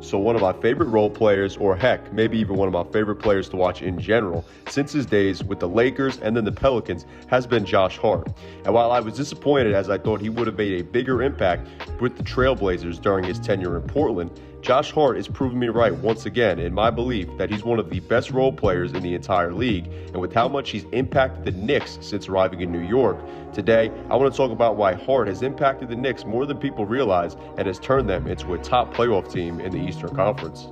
So one of my favorite role players, or heck, maybe even one of my favorite players to watch in general, since his days with the Lakers and then the Pelicans, has been Josh Hart. And while I was disappointed as I thought he would have made a bigger impact with the Trailblazers during his tenure in Portland, Josh Hart is proving me right once again in my belief that he's one of the best role players in the entire league, and with how much he's impacted the Knicks since arriving in New York. Today, I want to talk about why Hart has impacted the Knicks more than people realize and has turned them into a top playoff team in the Eastern Conference.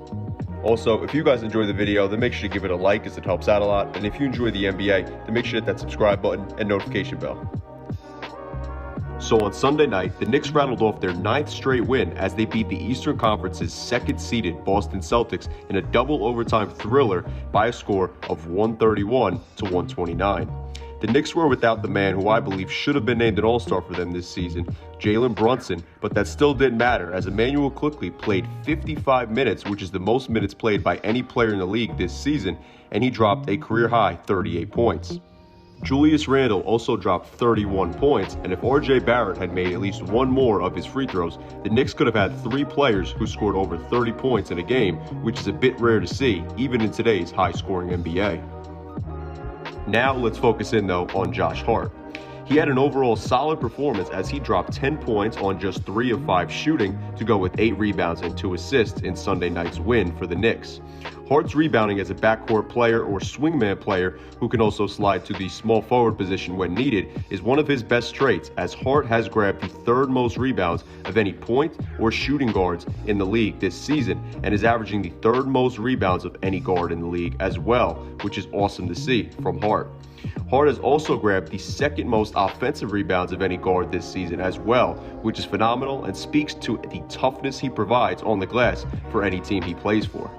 Also, if you guys enjoy the video, then make sure to give it a like as it helps out a lot, and if you enjoy the NBA, then make sure to hit that subscribe button and notification bell. So on Sunday night, the Knicks rattled off their 9th straight win as they beat the Eastern Conference's second-seeded Boston Celtics in a double overtime thriller by a score of 131-129. The Knicks were without the man who I believe should have been named an All-Star for them this season, Jalen Brunson, but that still didn't matter as Emmanuel Quickley played 55 minutes, which is the most minutes played by any player in the league this season, and he dropped a career-high 38 points. Julius Randle also dropped 31 points, and if RJ Barrett had made at least one more of his free throws, the Knicks could have had 3 players who scored over 30 points in a game, which is a bit rare to see, even in today's high-scoring NBA. Now let's focus in though on Josh Hart. He had an overall solid performance as he dropped 10 points on just 3 of 5 shooting to go with 8 rebounds and 2 assists in Sunday night's win for the Knicks. Hart's rebounding as a backcourt player or swingman player who can also slide to the small forward position when needed is one of his best traits, as Hart has grabbed the 3rd most rebounds of any point or shooting guards in the league this season and is averaging the 3rd most rebounds of any guard in the league as well, which is awesome to see from Hart. Hart has also grabbed the 2nd most offensive rebounds of any guard this season as well, which is phenomenal and speaks to the toughness he provides on the glass for any team he plays for.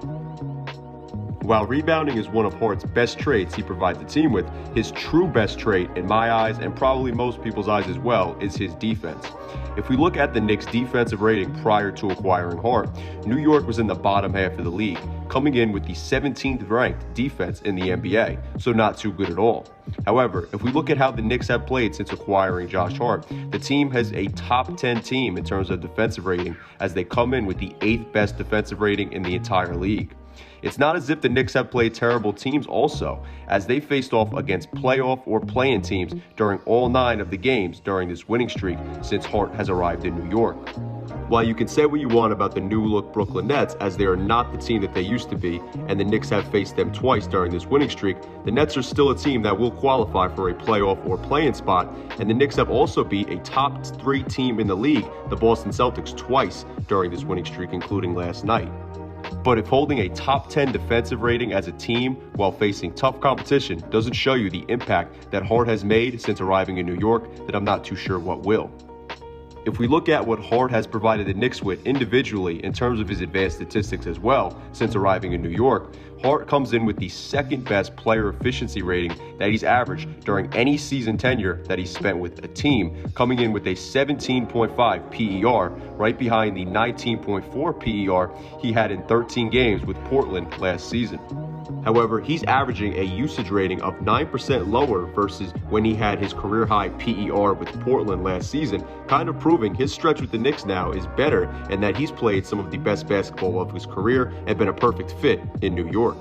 While rebounding is one of Hart's best traits he provides the team with, his true best trait in my eyes and probably most people's eyes as well is his defense. If we look at the Knicks' defensive rating prior to acquiring Hart, New York was in the bottom half of the league, coming in with the 17th ranked defense in the NBA, so not too good at all. However, if we look at how the Knicks have played since acquiring Josh Hart, the team has a top 10 team in terms of defensive rating as they come in with the 8th best defensive rating in the entire league. It's not as if the Knicks have played terrible teams also, as they faced off against playoff or play-in teams during all 9 of the games during this winning streak since Hart has arrived in New York. While you can say what you want about the new-look Brooklyn Nets as they are not the team that they used to be, and the Knicks have faced them twice during this winning streak, the Nets are still a team that will qualify for a playoff or play-in spot, and the Knicks have also beat a top 3 team in the league, the Boston Celtics, twice during this winning streak, including last night. But if holding a top 10 defensive rating as a team while facing tough competition doesn't show you the impact that Hart has made since arriving in New York, then I'm not too sure what will. If we look at what Hart has provided the Knicks with individually in terms of his advanced statistics as well since arriving in New York, Hart comes in with the 2nd best player efficiency rating that he's averaged during any season tenure that he's spent with a team, coming in with a 17.5 PER, right behind the 19.4 PER he had in 13 games with Portland last season. However, he's averaging a usage rating of 9% lower versus when he had his career-high PER with Portland last season, kind of proving his stretch with the Knicks now is better and that he's played some of the best basketball of his career and been a perfect fit in New York.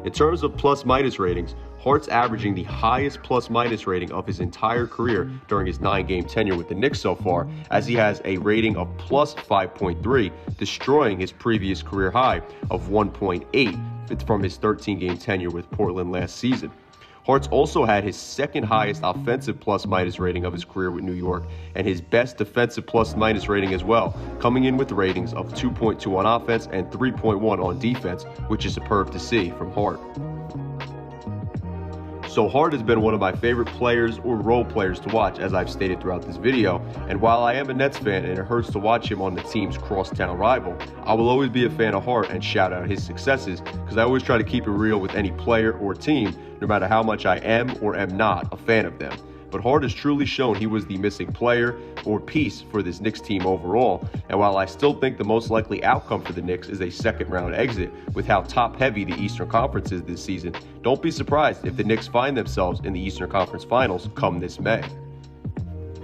In terms of plus-minus ratings, Hart's averaging the highest plus-minus rating of his entire career during his 9-game tenure with the Knicks so far, as he has a rating of plus 5.3, destroying his previous career high of 1.8 from his 13-game tenure with Portland last season. Hart's also had his 2nd highest offensive plus-minus rating of his career with New York and his best defensive plus-minus rating as well, coming in with ratings of 2.2 on offense and 3.1 on defense, which is superb to see from Hart. So Hart has been one of my favorite players or role players to watch, as I've stated throughout this video, and while I am a Nets fan and it hurts to watch him on the team's crosstown rival, I will always be a fan of Hart and shout out his successes because I always try to keep it real with any player or team, no matter how much I am or am not a fan of them. But Hart has truly shown he was the missing player or piece for this Knicks team overall, and while I still think the most likely outcome for the Knicks is a 2nd round exit with how top-heavy the Eastern Conference is this season, don't be surprised if the Knicks find themselves in the Eastern Conference Finals come this May.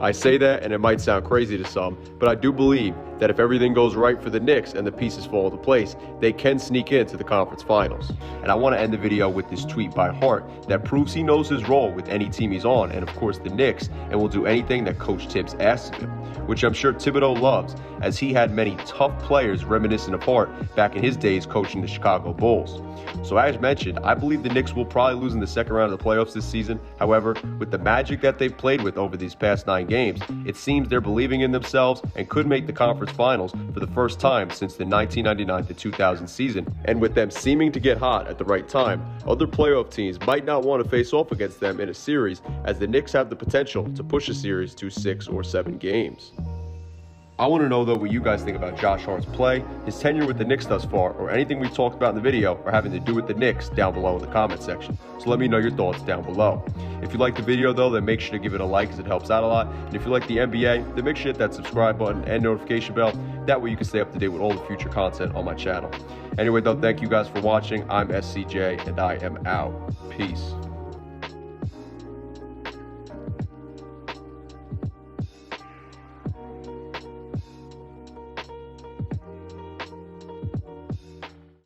I say that and it might sound crazy to some, but I do believe that if everything goes right for the Knicks and the pieces fall into place, they can sneak into the conference finals. And I want to end the video with this tweet by Hart that proves he knows his role with any team he's on, and of course the Knicks, and will do anything that Coach Tibbs asks of him, which I'm sure Thibodeau loves, as he had many tough players reminiscent of Hart back in his days coaching the Chicago Bulls. So as mentioned, I believe the Knicks will probably lose in the second round of the playoffs this season. However, with the magic that they've played with over these past 9 games, it seems they're believing in themselves and could make the conference finals for the first time since the 1999 to 2000 season. And with them seeming to get hot at the right time, other playoff teams might not want to face off against them in a series, as the Knicks have the potential to push a series to 6 or 7 games. I want to know though what you guys think about Josh Hart's play, his tenure with the Knicks thus far, or anything we talked about in the video or having to do with the Knicks down below in the comment section. So let me know your thoughts down below. If you like the video though, then make sure to give it a like as it helps out a lot. And if you like the NBA, then make sure to hit that subscribe button and notification bell. That way you can stay up to date with all the future content on my channel. Anyway though, thank you guys for watching. I'm SCJ and I am out. Peace.